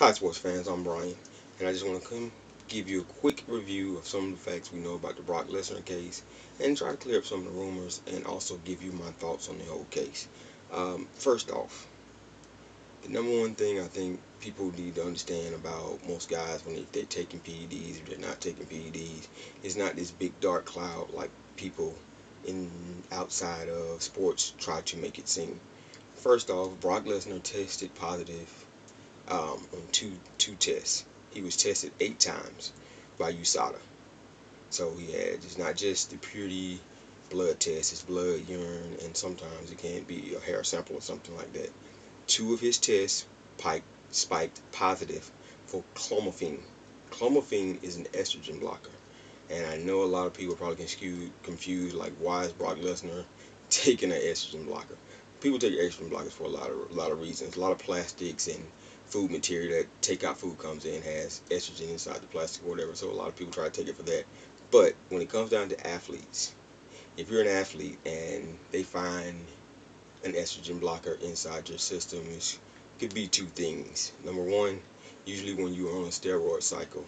Hi, sports fans. I'm Brian, and I just want to come give you a quick review of some of the facts we know about the Brock Lesnar case, and try to clear up some of the rumors, and also give you my thoughts on the whole case. First off, the number one thing I think people need to understand about most guys when they're taking PEDs, if they're not taking PEDs, is not this big dark cloud like people in outside of sports try to make it seem. First off, Brock Lesnar tested positive on two tests. He was tested 8 times by USADA. So he had it's not just the purity blood test, it's blood, urine, and sometimes it can be a hair sample or something like that. Two of his tests spiked positive for clomiphene. Clomiphene is an estrogen blocker. And I know a lot of people probably confused, like, why is Brock Lesnar taking an estrogen blocker? People take estrogen blockers for a lot of reasons. A lot of plastics and food material that takeout food comes in has estrogen inside the plastic or whatever. So a lot of people try to take it for that. But when it comes down to athletes, if you're an athlete and they find an estrogen blocker inside your system, it could be two things. Number one, usually when you're on a steroid cycle,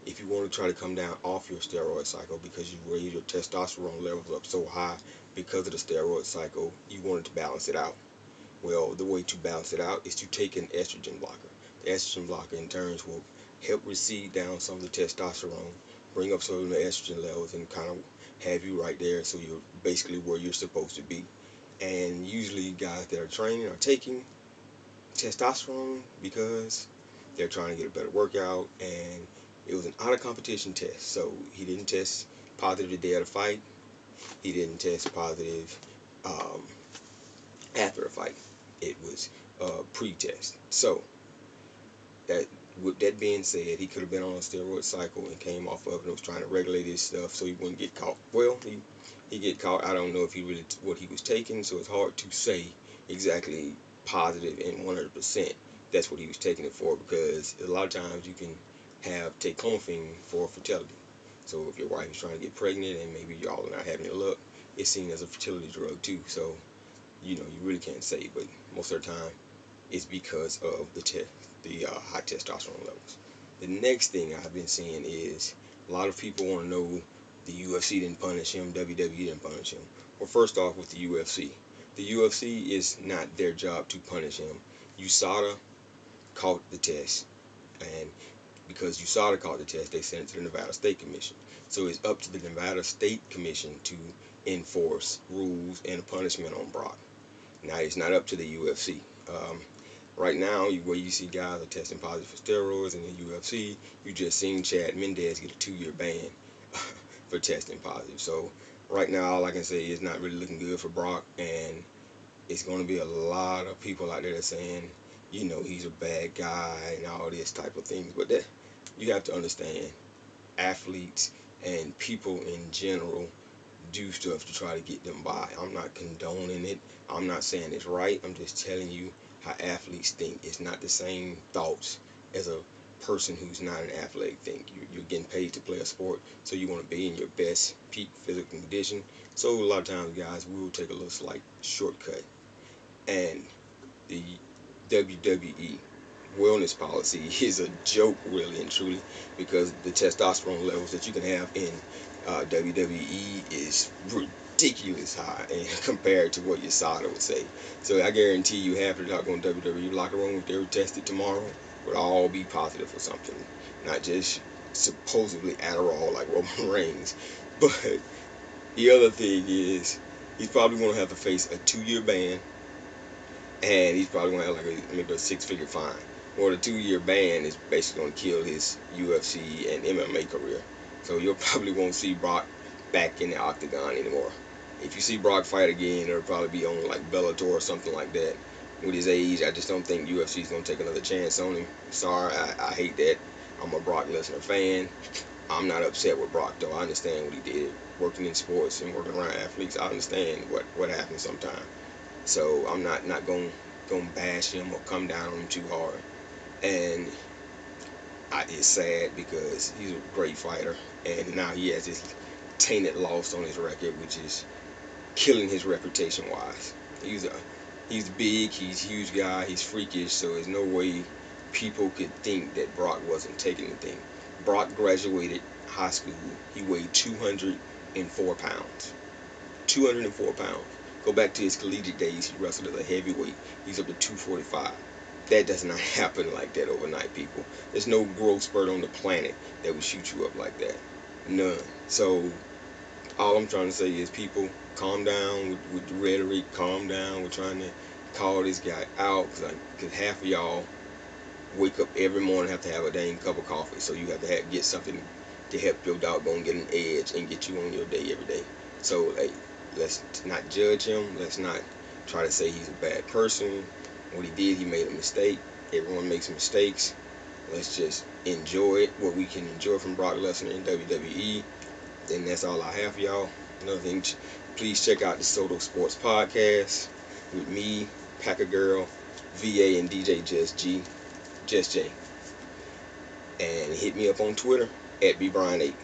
if you want to try to come down off your steroid cycle because you raise your testosterone levels up so high because of the steroid cycle, you want it to balance it out. Well, the way to balance it out is to take an estrogen blocker. The estrogen blocker in turn will help recede down some of the testosterone, bring up some of the estrogen levels, and kind of have you right there so you're basically where you're supposed to be. And usually guys that are training are taking testosterone because they're trying to get a better workout, and it was an out of competition test. So he didn't test positive the day of the fight. He didn't test positive um, after the fight. It was pre-test. So that with that being said, he could have been on a steroid cycle and came off of it and was trying to regulate his stuff so he wouldn't get caught. Well, he get caught. I don't know if he really what he was taking, so it's hard to say exactly positive and 100% that's what he was taking it for, because a lot of times you can take clomifene for fertility. So if your wife is trying to get pregnant and maybe y'all are not having any luck, it's seen as a fertility drug too. So you really can't say, but most of the time it's because of the high testosterone levels. The next thing I've been seeing is a lot of people want to know the UFC didn't punish him, WWE didn't punish him. Well, first off, with the UFC is not their job to punish him. USADA caught the test, and because USADA caught the test, they sent it to the Nevada State Commission. So it's up to the Nevada State Commission to enforce rules and punishment on Brock. Now it's not up to the UFC. Right now, where you see guys are testing positive for steroids in the UFC, you just seen Chad Mendez get a 2-year ban for testing positive. So right now, all I can say is not really looking good for Brock, and it's going to be a lot of people out there that saying, he's a bad guy and all this type of things. But that you have to understand, athletes and people in general do stuff to try to get them by. I'm not condoning it. I'm not saying it's right. I'm just telling you how athletes think. It's not the same thoughts as a person who's not an athletic think. You're getting paid to play a sport, so you want to be in your best peak physical condition. So a lot of times, guys, we will take a little slight shortcut. And the WWE wellness policy is a joke, really and truly, because the testosterone levels that you can have in WWE is ridiculous high and compared to what your SADA would say. So I guarantee you half the doggone WWE locker room, if they were tested tomorrow, would all be positive for something, not just supposedly Adderall like Roman Reigns. But the other thing is, he's probably going to have to face a 2-year ban, and he's probably going to have like maybe a 6-figure fine. Or the 2-year ban is basically going to kill his UFC and MMA career. So you'll probably won't see Brock back in the octagon anymore. If you see Brock fight again, it'll probably be on like Bellator or something like that. With his age, I just don't think UFC is going to take another chance on him. Sorry, I hate that. I'm a Brock Lesnar fan. I'm not upset with Brock, though. I understand what he did. Working in sports and working around athletes, I understand what happens sometimes. So I'm not gonna bash him or come down on him too hard. And it's sad because he's a great fighter, and now he has this tainted loss on his record, which is killing his reputation wise. He's big, he's a huge guy, he's freakish, so there's no way people could think that Brock wasn't taking anything. Brock graduated high school. He weighed 204 pounds. 204 pounds. Go back to his collegiate days. He wrestled as a heavyweight. He's up to 245. That does not happen like that overnight, people. There's no growth spurt on the planet that would shoot you up like that. None. So all I'm trying to say is, people, calm down with the rhetoric. Calm down. We're trying to call this guy out, because half of y'all wake up every morning, have to have a dang cup of coffee. So you have to get something to help your doggone get an edge and get you on your day every day. So, hey, let's not judge him. Let's not try to say he's a bad person. What he did, he made a mistake. Everyone makes mistakes. Let's just enjoy it, what we can enjoy from Brock Lesnar in WWE. And that's all I have for y'all. Another thing, please check out the Soto Sports Podcast with me, Packer Girl, VA, and DJ Just J. And hit me up on Twitter at BBryan8.